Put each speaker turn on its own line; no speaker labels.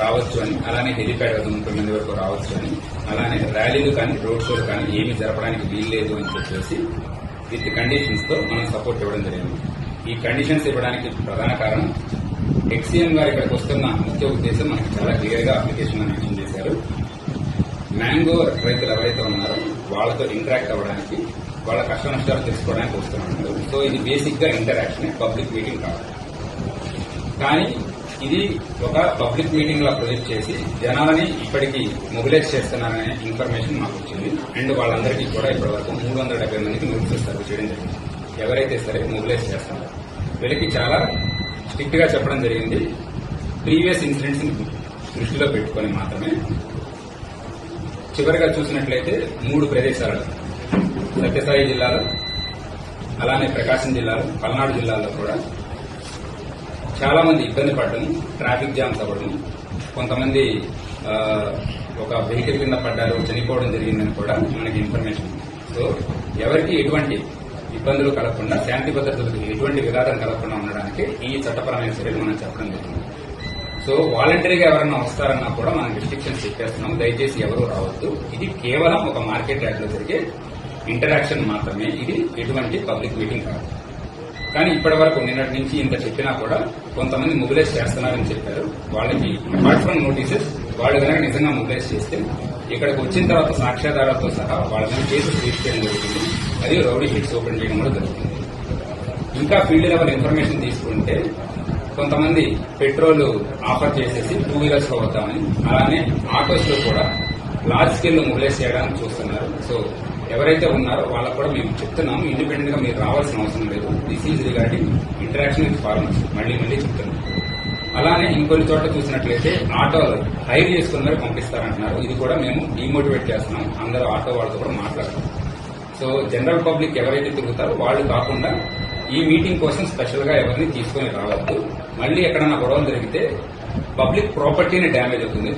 రావచ్చు అని, అలానే హెలిప్యాడ్ వద్ద 30 మంది వరకు రావచ్చు అని, అలానే ర్యాలీలు కానీ రోడ్ షోలు కానీ ఏమీ జరపడానికి వీల్లేదు అని చెప్పేసి విత్ కండిషన్స్ తో మనం సపోర్ట్ ఇవ్వడం జరిగింది. ఈ కండిషన్స్ ఇవ్వడానికి ప్రధాన కారణం ఎక్సీఎం గారు ఇక్కడికి వస్తున్న ముఖ్య ఉద్దేశం మనకి చాలా క్లియర్ గా అప్లికేషన్ లో మెన్షన్ చేశారు. మ్యాంగో రైతులు ఎవరైతే ఉన్నారో వాళ్ళతో ఇంటరాక్ట్ అవ్వడానికి, వాళ్ళ కష్ట నష్టాలు తెలుసుకోవడానికి వస్తున్నారు. సో ఇది బేసిక్ గా ఇంటరాక్షన్, పబ్లిక్ మీటింగ్ కాదు. కానీ ఇది ఒక పబ్లిక్ మీటింగ్ లా ప్రొజెక్ట్ చేసి జనాలని ఇప్పటికీ మొబిలైజ్ చేస్తున్నారనే ఇన్ఫర్మేషన్ మాకు వచ్చింది. అండ్ వాళ్ళందరికీ కూడా ఇప్పటి వరకు 370 మందికి నోటీసెస్ సర్వ్ చేయడం జరిగింది. ఎవరైతే సరే మొబిలైజ్ చేస్తారో వీళ్ళకి చాలా స్ట్రిక్ట్ గా చెప్పడం జరిగింది. ప్రీవియస్ ఇన్సిడెంట్స్ ని దృష్టిలో పెట్టుకుని మాత్రమే. చివరిగా చూసినట్లయితే 3 ప్రదేశాలలో సత్యసాయి జిల్లాలో, అలానే ప్రకాశం జిల్లాలో, పల్నాడు జిల్లాలో కూడా చాలా మంది ఇబ్బంది పడడం, ట్రాఫిక్ జామ్స్ అవ్వడం, కొంతమంది ఒక వెహికల్ కింద పడ్డారు, చనిపోవడం జరిగిందని కూడా మనకి ఇన్ఫర్మేషన్. సో ఎవరికి ఎటువంటి ఇబ్బందులు కలగకుండా, శాంతి భద్రతలకు ఎటువంటి విఘాతం కలగకుండా ఉండడానికి ఈ చట్టపరమైన చర్యలు మనం చెప్పడం జరిగింది. సో వాలంటరీగా ఎవరన్నా వస్తారన్నా కూడా మనం రిస్ట్రిక్షన్స్ చెప్పేస్తున్నాం. దయచేసి ఎవరూ రావద్దు. ఇది కేవలం ఒక మార్కెట్ యార్డ్ లో జరిగే ఇంటరాక్షన్ మాత్రమే. ఇది ఎటువంటి పబ్లిక్ మీటింగ్ కాదు. కానీ ఇప్పటి వరకు నిన్నటి నుంచి ఇంత చెప్పినా కూడా కొంతమంది మొబిలైజ్ చేస్తున్నారని చెప్పారు. వాళ్ళకి అపార్ట్ ఫ్రమ్ నోటీసెస్ వాళ్ళు కనుక నిజంగా మొబిలైజ్ చేస్తే ఇక్కడికి వచ్చిన తర్వాత సాక్ష్యాధారాలతో సహా వాళ్ళ మీద కేసులు రిజిస్టర్ చేయడం జరుగుతుంది. అది రౌడీ షీట్స్ ఓపెన్ చేయడం కూడా జరుగుతుంది. ఇంకా ఫీల్డ్ లెవెల్ ఇన్ఫర్మేషన్ తీసుకుంటే కొంతమంది పెట్రోల్ ఆఫర్ చేసేసి 2 వీలర్స్ లో వద్దామని, అలానే ఆటోస్ లో కూడా లార్జ్ స్కేల్ లో మొబిలైజ్ చేయడానికి చూస్తున్నారు. సో ఎవరైతే ఉన్నారో వాళ్ళకు కూడా మేము చెప్తున్నాము, ఇండిపెండెంట్ గా మీరు రావాల్సిన అవసరం లేదు. This is regarding interaction with farmers. మళ్లీ చెప్తున్నాం. అలానే ఇంకొన్ని చోట్ల చూసినట్లయితే ఆటోలు హైర్ చేసుకుని మరి పంపిస్తారంటున్నారు. ఇది కూడా మేము డిమోటివేట్ చేస్తున్నాం. అందరూ ఆటో వాళ్ళతో కూడా మాట్లాడతాం. సో జనరల్ పబ్లిక్ ఎవరైతే తిరుగుతారో వాళ్ళు కాకుండా ఈ మీటింగ్ కోసం స్పెషల్ గా ఎవరిని తీసుకుని రావద్దు. మళ్లీ ఎక్కడన్నా గొడవలు జరిగితే పబ్లిక్ ప్రాపర్టీని డ్యామేజ్ అవుతుంది.